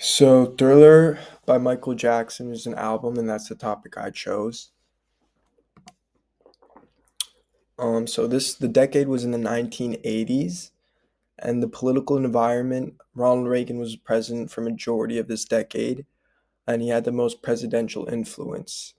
So Thriller by Michael Jackson is an album, and that's the topic I chose. The decade was in the 1980s, and the political environment. Ronald Reagan was president for majority of this decade, and he had the most presidential influence.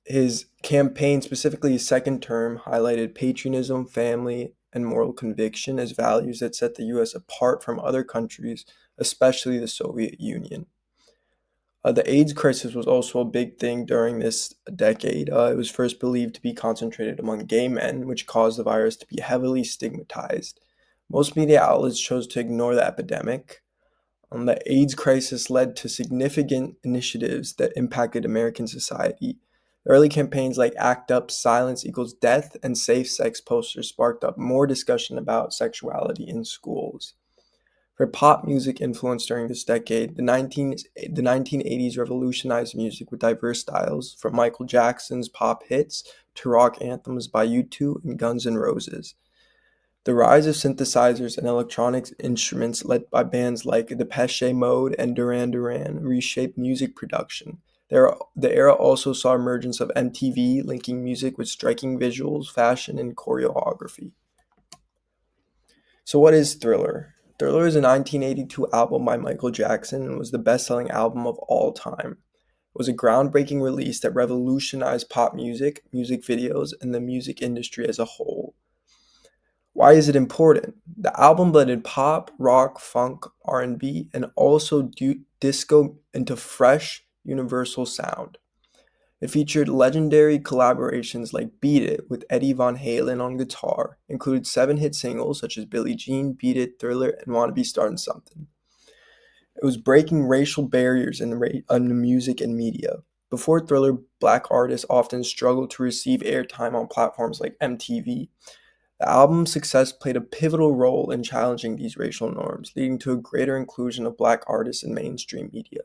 His campaign, specifically his second term, highlighted patriotism, family, and moral conviction as values that set the U.S. apart from other countries, especially the Soviet Union. The AIDS crisis was also a big thing during this decade. It was first believed to be concentrated among gay men, which caused the virus to be heavily stigmatized. Most media outlets chose to ignore the epidemic. The AIDS crisis led to significant initiatives that impacted American society. Early campaigns like Act Up, Silence Equals Death, and Safe Sex posters sparked up more discussion about sexuality in schools. For pop music influence during this decade, the 1980s revolutionized music with diverse styles, from Michael Jackson's pop hits to rock anthems by U2 and Guns N' Roses. The rise of synthesizers and electronic instruments led by bands like Depeche Mode and Duran Duran reshaped music production. The era also saw emergence of MTV, linking music with striking visuals, fashion, and choreography. So what is Thriller? Thriller is a 1982 album by Michael Jackson and was the best-selling album of all time. It was a groundbreaking release that revolutionized pop music, music videos, and the music industry as a whole. Why is it important? The album blended pop, rock, funk, R&B, and also disco into fresh, universal sound. It featured legendary collaborations like Beat It with Eddie Van Halen on guitar, included 7 hit singles such as Billie Jean, Beat It, Thriller, and Wanna Be Startin' Something. It was breaking racial barriers in the music and media. Before Thriller, black artists often struggled to receive airtime on platforms like MTV. The album's success played a pivotal role in challenging these racial norms, leading to a greater inclusion of black artists in mainstream media.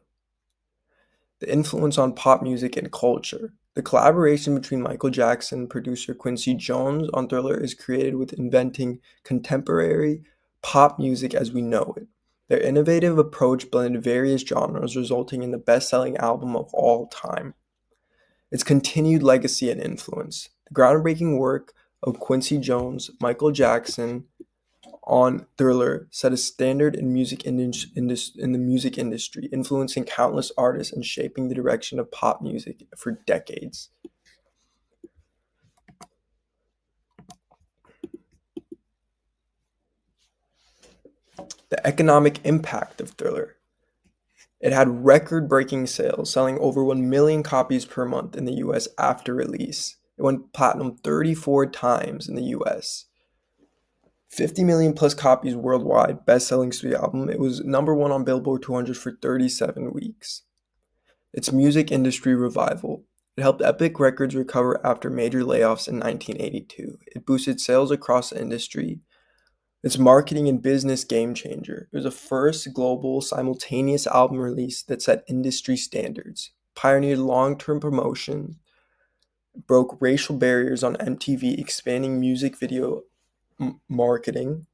The influence on pop music and culture. The collaboration between Michael Jackson and producer Quincy Jones on Thriller is created with inventing contemporary pop music as we know it. Their innovative approach blended various genres, resulting in the best selling album of all time. Its continued legacy and influence. The groundbreaking work of Quincy Jones, Michael Jackson, on Thriller set a standard in the music industry, influencing countless artists and shaping the direction of pop music for decades. The economic impact of Thriller. It had record-breaking sales, selling over 1 million copies per month in the US after release. It went platinum 34 times in the US. 50 million plus copies worldwide, best-selling studio album. It was number 1 on Billboard 200 for 37 weeks. Its music industry revival. It helped Epic Records recover after major layoffs in 1982. It boosted sales across the industry. Its marketing and business game changer. It was the first global simultaneous album release that set industry standards, pioneered long-term promotion, broke racial barriers on MTV, expanding music video marketing,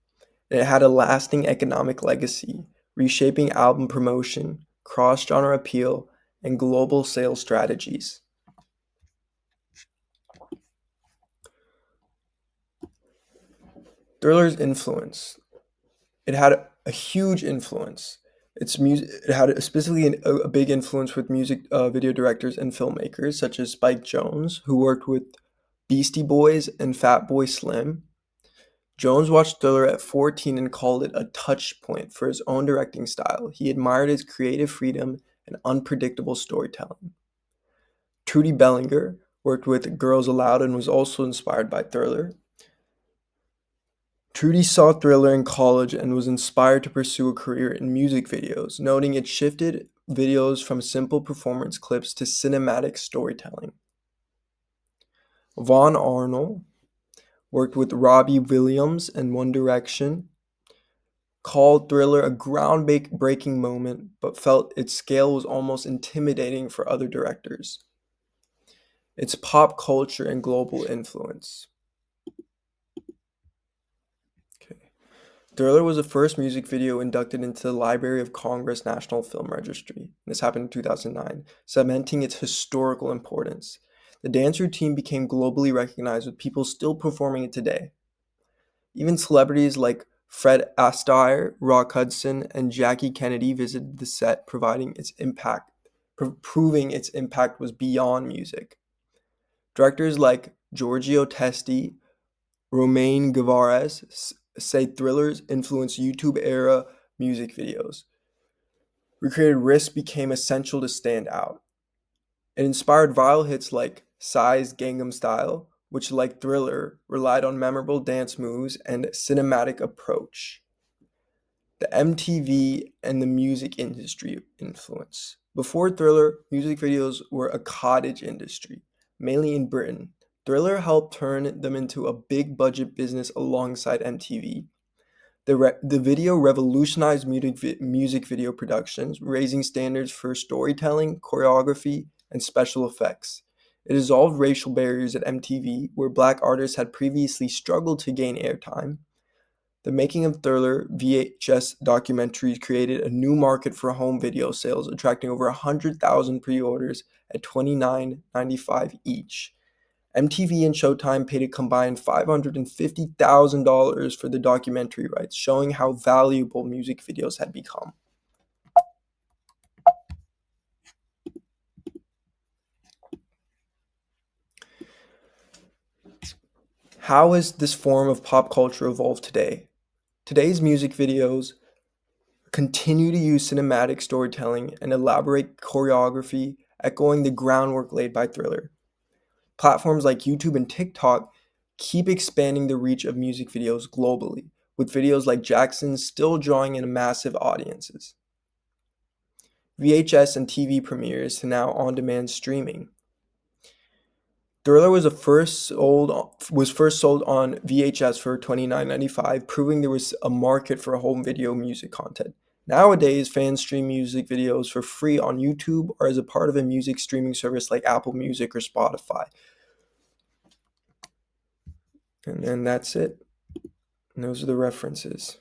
and it had a lasting economic legacy, reshaping album promotion, cross-genre appeal, and global sales strategies. Thriller's influence. It had a huge influence. It had specifically a big influence with music video directors and filmmakers such as Spike Jonze, who worked with Beastie Boys and Fatboy Slim. Jones watched Thriller at 14 and called it a touch point for his own directing style. He admired his creative freedom and unpredictable storytelling. Trudy Bellinger worked with Girls Aloud and was also inspired by Thriller. Trudy saw Thriller in college and was inspired to pursue a career in music videos, noting it shifted videos from simple performance clips to cinematic storytelling. Vaughn Arnold worked with Robbie Williams and One Direction, called Thriller a groundbreaking moment, but felt its scale was almost intimidating for other directors. Its pop culture and global influence. Okay. Thriller was the first music video inducted into the Library of Congress National Film Registry. This happened in 2009, cementing its historical importance. The dance routine became globally recognized, with people still performing it today. Even celebrities like Fred Astaire, Rock Hudson, and Jackie Kennedy visited the set, proving its impact was beyond music. Directors like Giorgio Testi, Romain Gavares say Thriller's influenced YouTube-era music videos. Recreated risks became essential to stand out. It inspired viral hits like Psy's Gangnam Style, which, like Thriller, relied on memorable dance moves and cinematic approach. The MTV and the music industry influence. Before Thriller, music videos were a cottage industry, mainly in Britain. Thriller helped turn them into a big budget business alongside MTV. The video revolutionized music video productions, raising standards for storytelling, choreography, and special effects. It dissolved racial barriers at MTV, where black artists had previously struggled to gain airtime. The Making of Thriller VHS documentaries created a new market for home video sales, attracting over 100,000 pre-orders at $29.95 each. MTV and Showtime paid a combined $550,000 for the documentary rights, showing how valuable music videos had become. How has this form of pop culture evolved today? Today's music videos continue to use cinematic storytelling and elaborate choreography, echoing the groundwork laid by Thriller. Platforms like YouTube and TikTok keep expanding the reach of music videos globally, with videos like Jackson's still drawing in massive audiences. VHS and TV premieres to now on-demand streaming. Thriller was first sold on VHS for $29.95, proving there was a market for home video music content. Nowadays, fans stream music videos for free on YouTube or as a part of a music streaming service like Apple Music or Spotify. And then that's it. And those are the references.